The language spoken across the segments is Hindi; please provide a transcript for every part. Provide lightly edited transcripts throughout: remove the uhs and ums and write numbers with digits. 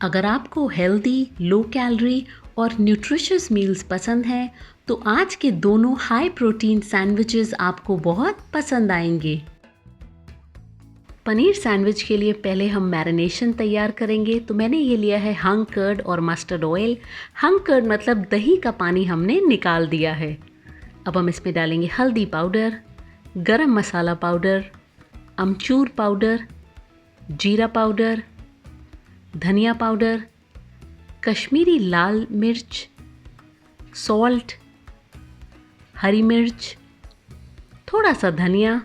अगर आपको हेल्दी, लो कैलोरी और न्यूट्रिशियस मील्स पसंद हैं, तो आज के दोनों हाई प्रोटीन सैंडविचेस आपको बहुत पसंद आएंगे। पनीर सैंडविच के लिए पहले हम मैरिनेशन तैयार करेंगे। तो मैंने ये लिया है हंग कर्ड और मस्टर्ड ऑयल। हंग कर्ड मतलब दही का पानी हमने निकाल दिया है। अब हम इसमें डालेंगे हल्दी पाउडर, गरम मसाला पाउडर, अमचूर पाउडर, जीरा पाउडर, धनिया पाउडर, कश्मीरी लाल मिर्च, सॉल्ट, हरी मिर्च, थोड़ा सा धनिया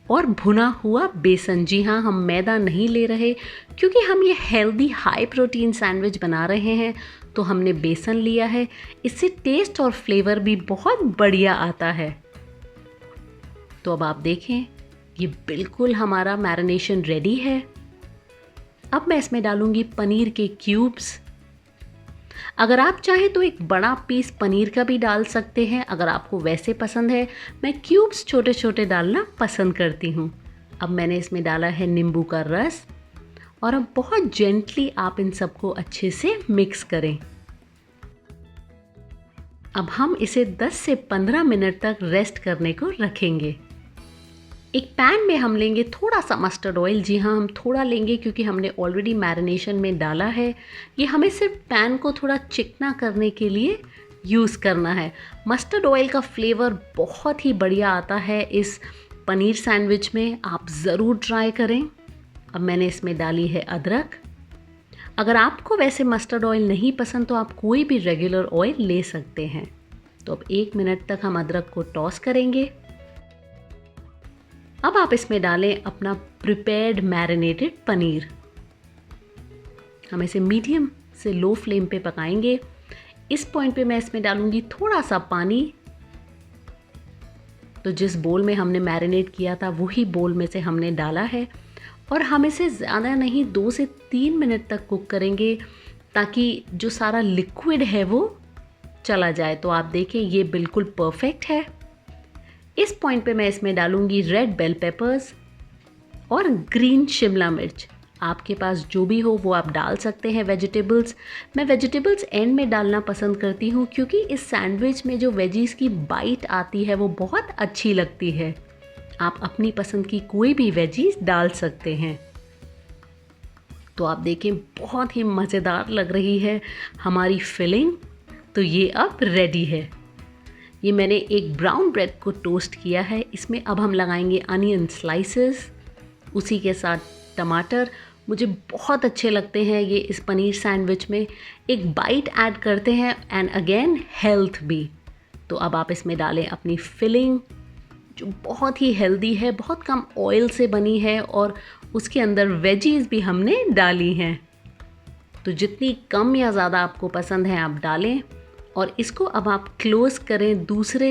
और भुना हुआ बेसन। जी हाँ, हम मैदा नहीं ले रहे क्योंकि हम ये हेल्दी हाई प्रोटीन सैंडविच बना रहे हैं, तो हमने बेसन लिया है। इससे टेस्ट और फ्लेवर भी बहुत बढ़िया आता है। तो अब आप देखें, ये बिल्कुल हमारा मैरिनेशन रेडी है। अब मैं इसमें डालूंगी पनीर के क्यूब्स। अगर आप चाहें तो एक बड़ा पीस पनीर का भी डाल सकते हैं, अगर आपको वैसे पसंद है। मैं क्यूब्स छोटे छोटे डालना पसंद करती हूँ। अब मैंने इसमें डाला है नींबू का रस और अब बहुत जेंटली आप इन सबको अच्छे से मिक्स करें। अब हम इसे 10 से 15 मिनट तक रेस्ट करने को रखेंगे। एक पैन में हम लेंगे थोड़ा सा मस्टर्ड ऑयल। जी हाँ, हम थोड़ा लेंगे क्योंकि हमने ऑलरेडी मैरिनेशन में डाला है। ये हमें सिर्फ पैन को थोड़ा चिकना करने के लिए यूज़ करना है। मस्टर्ड ऑयल का फ्लेवर बहुत ही बढ़िया आता है इस पनीर सैंडविच में, आप ज़रूर ट्राई करें। अब मैंने इसमें डाली है अदरक। अगर आपको वैसे मस्टर्ड ऑयल नहीं पसंद तो आप कोई भी रेगुलर ऑयल ले सकते हैं। तो अब 1 मिनट तक हम अदरक को टॉस करेंगे। अब आप इसमें डालें अपना प्रिपेयर्ड मैरिनेटेड पनीर। हम इसे मीडियम से लो फ्लेम पे पकाएंगे। इस पॉइंट पे मैं इसमें डालूंगी थोड़ा सा पानी। तो जिस बोल में हमने मैरिनेट किया था वही बोल में से हमने डाला है और हम इसे ज़्यादा नहीं 2 से 3 मिनट तक कुक करेंगे ताकि जो सारा लिक्विड है वो चला जाए। तो आप देखें, ये बिल्कुल परफेक्ट है। इस पॉइंट पे मैं इसमें डालूंगी रेड बेल पेपर्स और ग्रीन शिमला मिर्च। आपके पास जो भी हो वो आप डाल सकते हैं वेजिटेबल्स। मैं वेजिटेबल्स एंड में डालना पसंद करती हूँ क्योंकि इस सैंडविच में जो वेजीज की बाइट आती है वो बहुत अच्छी लगती है। आप अपनी पसंद की कोई भी वेजीज डाल सकते हैं। तो आप देखें, बहुत ही मज़ेदार लग रही है हमारी फिलिंग। तो ये अब रेडी है। ये मैंने एक ब्राउन ब्रेड को टोस्ट किया है। इसमें अब हम लगाएंगे अनियन स्लाइसेस, उसी के साथ टमाटर। मुझे बहुत अच्छे लगते हैं ये इस पनीर सैंडविच में। एक बाइट ऐड करते हैं एंड अगेन हेल्थ भी। तो अब आप इसमें डालें अपनी फिलिंग जो बहुत ही हेल्दी है, बहुत कम ऑयल से बनी है और उसके अंदर वेजीज भी हमने डाली हैं। तो जितनी कम या ज़्यादा आपको पसंद है आप डालें और इसको अब आप क्लोज़ करें दूसरे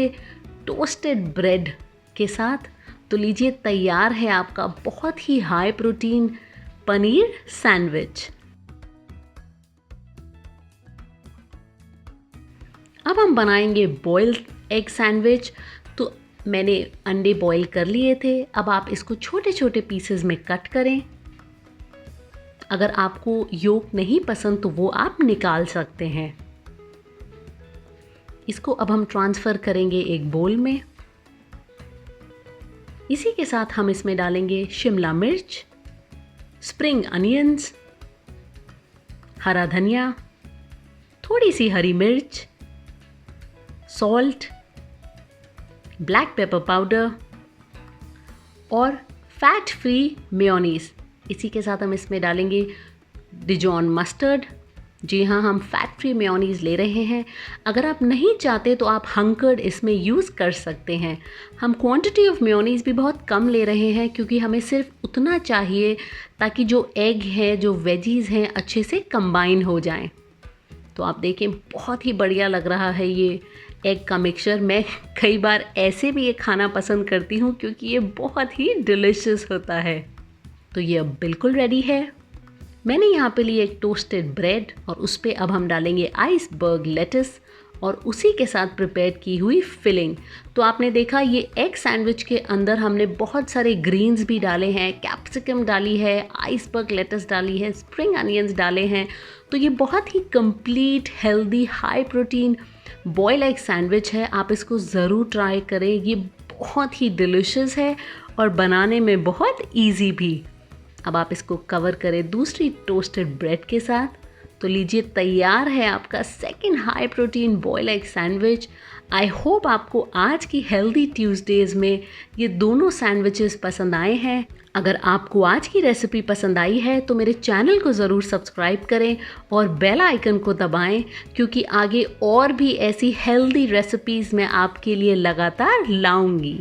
टोस्टेड ब्रेड के साथ। तो लीजिए, तैयार है आपका बहुत ही हाई प्रोटीन पनीर सैंडविच। अब हम बनाएंगे बॉइल्ड एग सैंडविच। तो मैंने अंडे बॉईल कर लिए थे। अब आप इसको छोटे छोटे पीसेस में कट करें। अगर आपको योक नहीं पसंद तो वो आप निकाल सकते हैं। इसको अब हम ट्रांसफ़र करेंगे एक बोल में। इसी के साथ हम इसमें डालेंगे शिमला मिर्च, स्प्रिंग अनियंस, हरा धनिया, थोड़ी सी हरी मिर्च, सॉल्ट, ब्लैक पेपर पाउडर और फैट फ्री मेयोनीज। इसी के साथ हम इसमें डालेंगे डिजॉन मस्टर्ड। जी हाँ, हम फैट फ्री मेयोनीज़ ले रहे हैं। अगर आप नहीं चाहते तो आप हंकर्ड इसमें यूज़ कर सकते हैं। हम क्वांटिटी ऑफ मेयोनीज़ भी बहुत कम ले रहे हैं क्योंकि हमें सिर्फ उतना चाहिए ताकि जो एग है, जो वेजीज़ हैं, अच्छे से कंबाइन हो जाएं। तो आप देखें, बहुत ही बढ़िया लग रहा है ये एग का मिक्सचर। मैं कई बार ऐसे भी ये खाना पसंद करती हूँ क्योंकि ये बहुत ही डिलिशियस होता है। तो ये अब बिल्कुल रेडी है। मैंने यहाँ पे लिए एक टोस्टेड ब्रेड और उस पर अब हम डालेंगे आइसबर्ग लेटस और उसी के साथ प्रिपेयर की हुई फिलिंग। तो आपने देखा ये एग सैंडविच के अंदर हमने बहुत सारे ग्रीन्स भी डाले हैं, कैप्सिकम डाली है, आइसबर्ग लेटस डाली है, स्प्रिंग अनियंस डाले हैं। तो ये बहुत ही complete healthy high protein boil egg sandwich है। आप इसको ज़रूर ट्राई करें, ये बहुत ही डिलिशियस है और बनाने में बहुत ईजी भी। अब आप इसको कवर करें दूसरी टोस्टेड ब्रेड के साथ। तो लीजिए, तैयार है आपका second high protein boil egg sandwich. I hope आपको आज की हेल्दी ट्यूसडेज में ये दोनों सैंडविचेस पसंद आए हैं। अगर आपको आज की रेसिपी पसंद आई है तो मेरे चैनल को ज़रूर सब्सक्राइब करें और बेल आइकन को दबाएं, क्योंकि आगे और भी ऐसी हेल्दी रेसिपीज़ मैं आपके लिए लगातार लाऊंगी।